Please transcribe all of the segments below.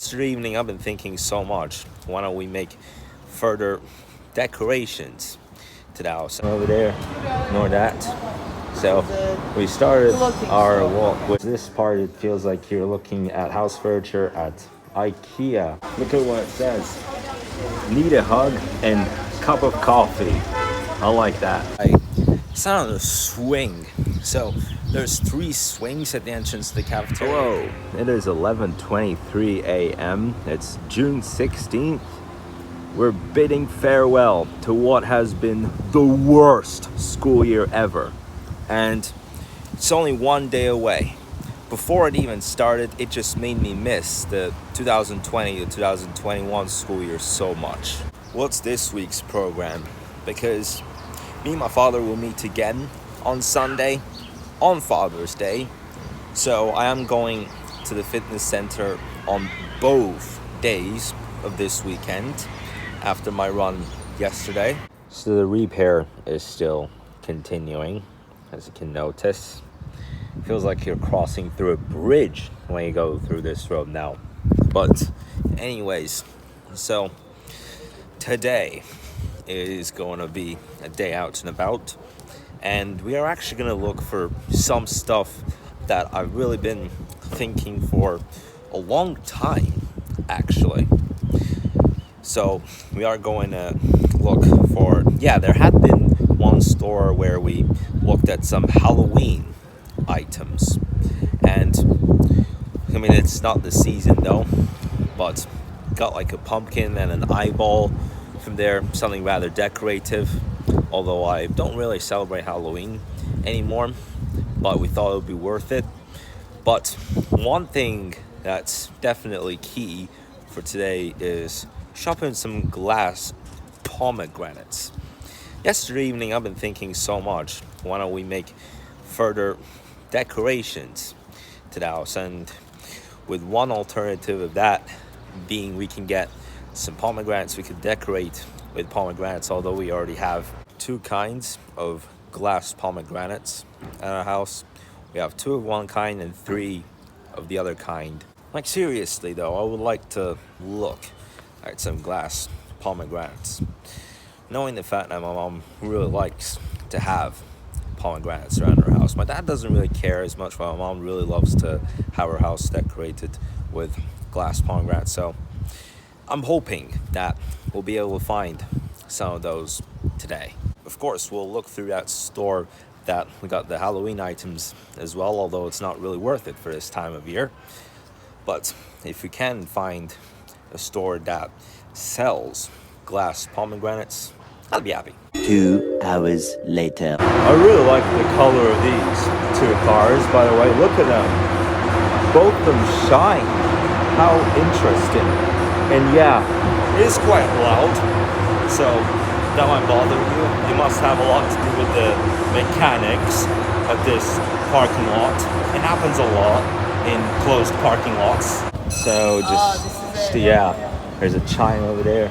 Yesterday evening, I've been thinking so much. Why don't we make further decorations to the house? Over there, ignore that. So we started our walk with this part. It feels like you're looking at house furniture at IKEA. Look at what it says. Need a hug and cup of coffee. I like that. It's not on a swing. So there's 3 swings at the entrance to the cafeteria. Hello, it is 11:23 a.m. It's June 16th. We're bidding farewell to what has been the worst school year ever. And it's only one day away. Before it even started, it just made me miss the 2020 to 2021 school year so much. What's this week's program? Because me and my father will meet again on Sunday, on Father's Day. So I am going to the fitness center on both days of this weekend after my run yesterday. So the repair is still continuing, as you can notice. Feels like you're crossing through a bridge when you go through this road now. But anyways, so today is going to be a day out and about, and we are actually going to look for some stuff that I've really been thinking for a long time, actually. So we are going to look for, there had been one store where we looked at some Halloween items, and I mean, it's not the season though, but got like a pumpkin and an eyeball from there, something rather decorative, although I don't really celebrate Halloween anymore, but we thought it would be worth it. But one thing that's definitely key for today is shopping some glass pomegranates. Yesterday evening, I've been thinking so much. Why don't we make further decorations to the house? And with one alternative of that being we can get some pomegranates, we could decorate with pomegranates, although we already have 2 kinds of glass pomegranates at our house. We have 2 of one kind and 3 of the other kind. Like, seriously though, I would like to look at some glass pomegranates, knowing the fact that my mom really likes to have pomegranates around her house. My dad doesn't really care as much, but my mom really loves to have her house decorated with glass pomegranates. So I'm hoping that we'll be able to find some of those today. Of course, we'll look through that store that we got the Halloween items as well, although it's not really worth it for this time of year. But if we can find a store that sells glass pomegranates, I'll be happy. 2 hours later. I really like the color of these 2 cars, by the way. Look at them. Both of them shine. How interesting. And it is quite loud, so that might bother you. You must have a lot to do with the mechanics of this parking lot. It happens a lot in closed parking lots. So there's a chime over there.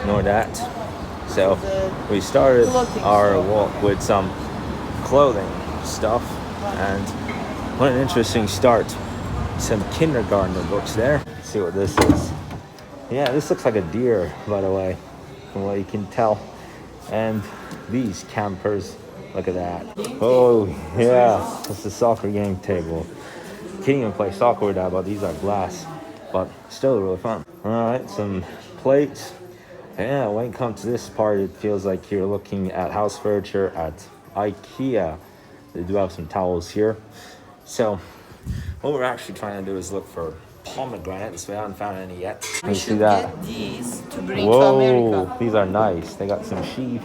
Ignore that. So we started our walk with some clothing stuff, and what an interesting start. Some kindergartner books there. Let's see what this is. Yeah, this looks like a deer, by the way, from what you can tell. And these campers, look at that. Oh yeah, it's a soccer game table. Can't even play soccer with that, but these are glass, but still really fun. All right, some plates. Yeah, when it comes to this part, it feels like you're looking at house furniture at IKEA. They do have some towels here. So what we're actually trying to do is look for pomegranates. We haven't found any yet. We should get these to bring to Whoa, America. these are nice. They got some sheep,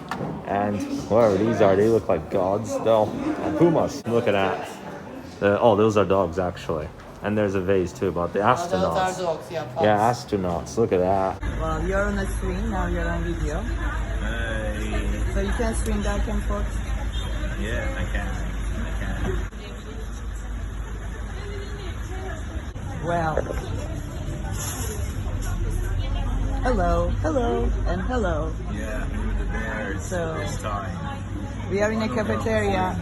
and whatever these are, they look like gods though. And pumas. Look at that. Those are dogs actually. And there's a vase too, but the astronauts. Those are dogs, yeah. Pups. Yeah, astronauts. Look at that. Well, you're on a screen, now you're on video. Hey. So you can swing back and forth. Yeah, I can. Well. Hello, and hello. Yeah, with the bears this time. We are in a cafeteria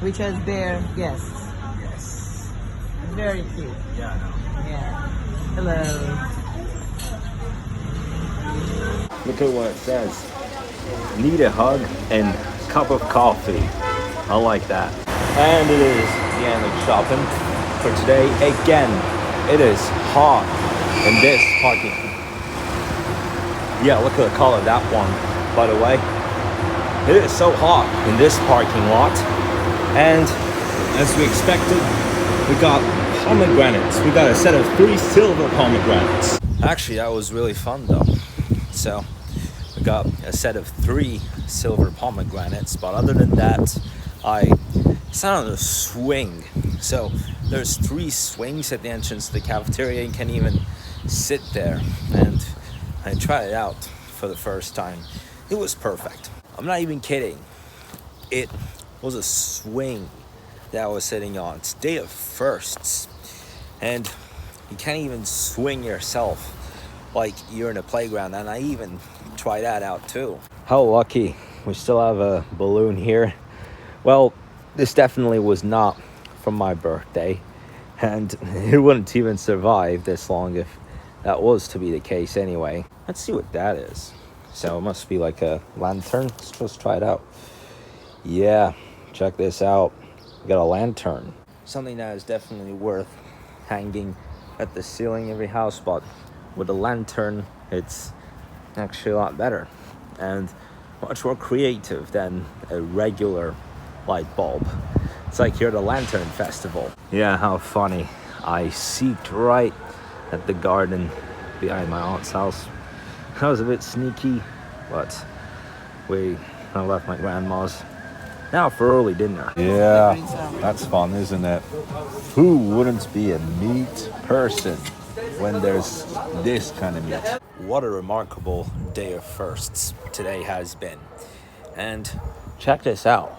which has bear guests. Yes. Very cute. Yeah, I know. Yeah. Hello. Look at what it says. Need a hug and cup of coffee. I like that. And it is the end of shopping for today. Again, it is hot in this parking. Yeah, look at the color of that one, by the way. It is so hot in this parking lot. And as we expected, we got pomegranates. We got a set of 3 silver pomegranates. Actually, that was really fun though. So we got a set of 3 silver pomegranates, but other than that, I sat on a swing. So there's 3 swings at the entrance to the cafeteria. You can't even sit there. And I tried it out for the first time. It was perfect. I'm not even kidding. It was a swing that I was sitting on. It's day of firsts. And you can't even swing yourself like you're in a playground. And I even tried that out too. How lucky. We still have a balloon here. Well, this definitely was not from my birthday. And it wouldn't even survive this long if that was to be the case anyway. Let's see what that is. So it must be like a lantern. Let's just try it out. Yeah, check this out. We got a lantern. Something that is definitely worth hanging at the ceiling of your house, but with a lantern, it's actually a lot better and much more creative than a regular light bulb. It's like you're at a lantern festival. Yeah, how funny. I seeked right at the garden behind my aunt's house. I was a bit sneaky, but I left my grandma's. Now for early dinner. Yeah, that's fun, isn't it? Who wouldn't be a meat person when there's this kind of meat? What a remarkable day of firsts today has been. And check this out.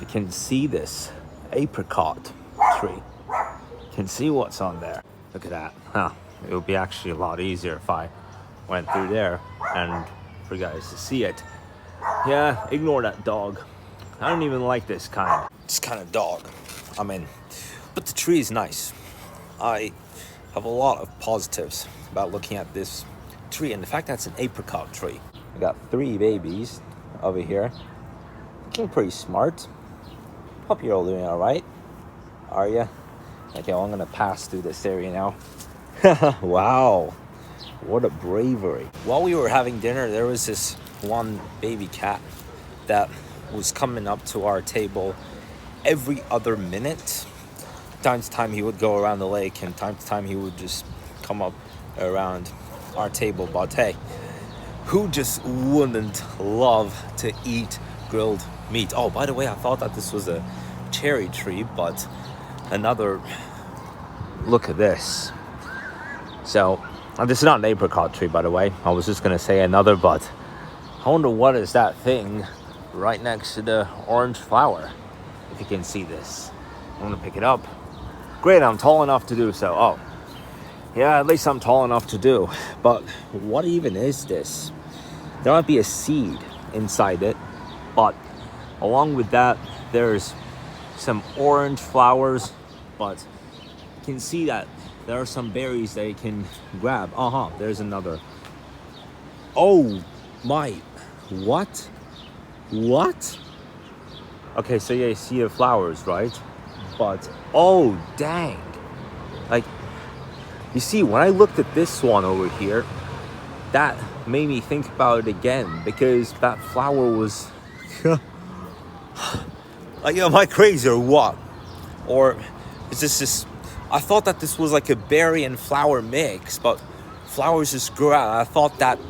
You can see this apricot tree. You can see what's on there. Look at that. Huh. It would be actually a lot easier if I went through there and for you guys to see it. Yeah, ignore that dog. I don't even like this kind of dog. I mean, but the tree is nice. I have a lot of positives about looking at this tree, and the fact that it's an apricot tree. I got 3 babies over here. Looking pretty smart. Hope you're all doing all right. Are you? Okay, well, I'm gonna pass through this area now. Wow, what a bravery. While we were having dinner, there was this one baby cat that was coming up to our table every other minute. Time to time he would go around the lake, and time to time he would just come up around our table. But hey, who just wouldn't love to eat grilled meat? Oh, by the way, I thought that this was a cherry tree, but another. Look at this. So, this is not an apricot tree, by the way. I was just gonna say another, but I wonder what is that thing right next to the orange flower. If you can see this, I'm gonna pick it up. Great, I'm tall enough to do so. Oh, yeah, at least I'm tall enough to do. But what even is this? There might be a seed inside it, but along with that, there's some orange flowers, but you can see that there are some berries that you can grab. There's another. Oh my, what? Okay, so yeah, you see the flowers, right? But, oh dang. Like, you see, when I looked at this one over here, that made me think about it again, because that flower was, like, am I crazy or what? Or is this just, I thought that this was like a berry and flower mix, but flowers just grow out. I thought that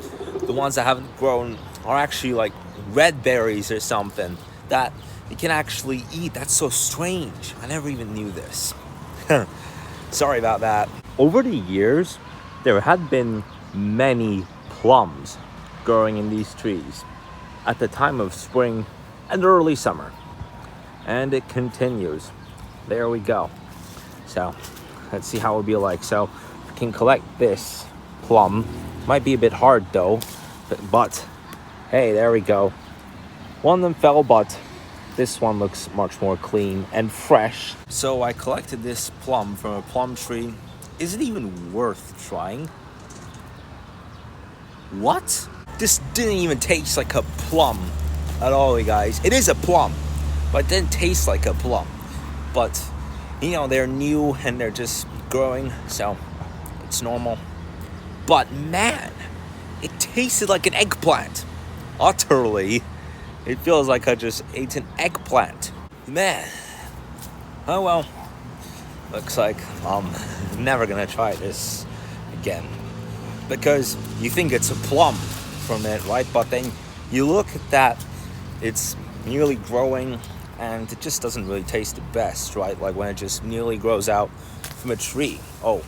the ones that haven't grown are actually like red berries or something that you can actually eat. That's so strange. I never even knew this. Sorry about that. Over the years, there had been many plums growing in these trees at the time of spring and early summer. And it continues. There we go. So let's see how it'll be like. So we can collect this plum. Might be a bit hard though, but hey, there we go. One of them fell, but this one looks much more clean and fresh. So I collected this plum from a plum tree. Is it even worth trying? What? This didn't even taste like a plum at all, you guys. It is a plum, but it didn't taste like a plum. But, you know, they're new and they're just growing, so it's normal. But man, it tasted like an eggplant. Utterly. It feels like I just ate an eggplant. Man. Oh well. Looks like I'm never gonna try this again. Because you think it's a plum from it, right? But then you look at that, it's newly growing and it just doesn't really taste the best, right? Like when it just newly grows out from a tree. Oh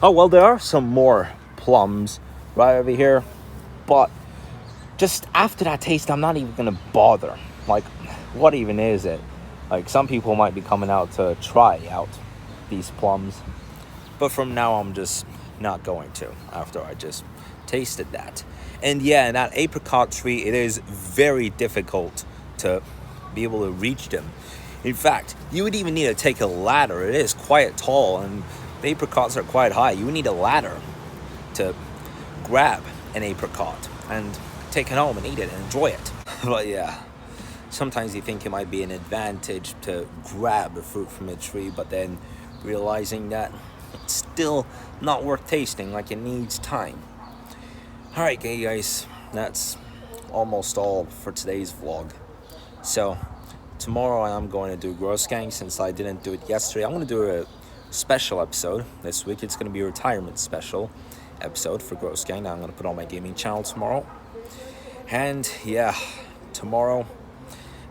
well, there are some more plums right over here. But just after that taste, I'm not even gonna bother. Like, what even is it? Like, some people might be coming out to try out these plums. But from now, I'm just not going to, after I just tasted that. And yeah, that apricot tree, it is very difficult to be able to reach them. In fact, you would even need to take a ladder. It is quite tall, and the apricots are quite high. You would need a ladder to grab an apricot and take it home and eat it and enjoy it. But yeah, sometimes you think it might be an advantage to grab a fruit from a tree, but then realizing that it's still not worth tasting, like it needs time. Alright guys, that's almost all for today's vlog. So tomorrow I'm going to do Gross Gang, since I didn't do it yesterday. I'm going to do a special episode this week. It's going to be a retirement special episode for Gross Gang. I'm going to put on my gaming channel tomorrow. And yeah, tomorrow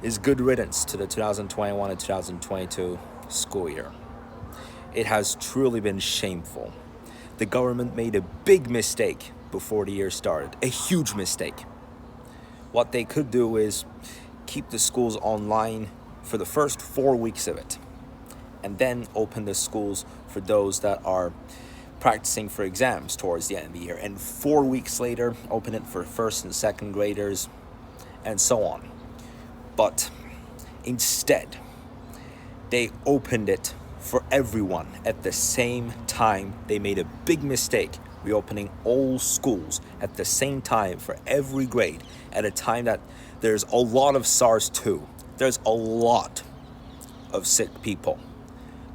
is good riddance to the 2021 and 2022 school year. It has truly been shameful. The government made a big mistake before the year started, a huge mistake. What they could do is keep the schools online for the first 4 weeks of it, and then open the schools for those that are practicing for exams towards the end of the year, and 4 weeks later open it for first and second graders, and so on. But instead, they opened it for everyone at the same time. They made a big mistake reopening all schools at the same time for every grade, at a time that there's a lot of SARS-2. There's a lot of sick people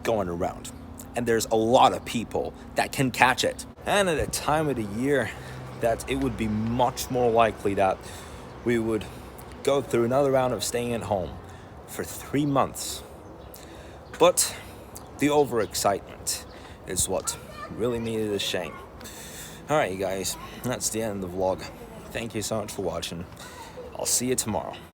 going around, and there's a lot of people that can catch it. And at a time of the year that it would be much more likely that we would go through another round of staying at home for 3 months. But the overexcitement is what really made it a shame. Alright you guys, that's the end of the vlog. Thank you so much for watching. I'll see you tomorrow.